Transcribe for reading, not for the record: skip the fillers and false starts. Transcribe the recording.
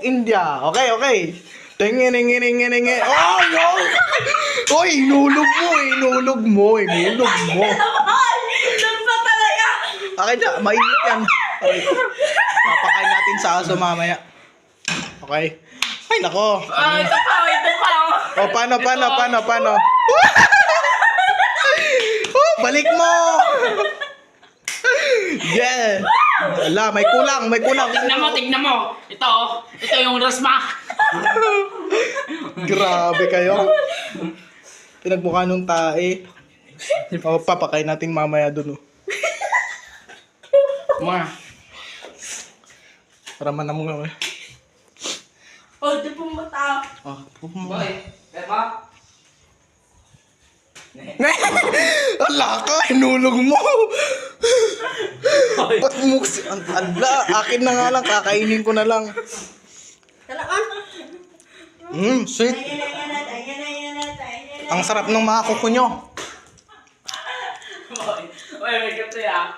India. Okay, okay. Tingin. Oh, no! Oy, inulog mo. Doon pa talaga! Okay na, mainit yan. Okay. Papakain natin sa aso mamaya. Okay. Ay, nako. Ito pa. O, paano? Oh, balik mo! Yeah! Ala, may kulang. Tignan mo. Ito yung rasma. Grabe kayo. Pinagmukha nung tae. O, papakain natin mamaya dun. Mga. Para manam nga. Di pong mata. Ema? Ala ka, hinulog mo. Ba't mo kasi, ala, akin na nga lang, kakainin ko na lang. Sweet. Ang sarap ng mga kuko nyo. May gato ya.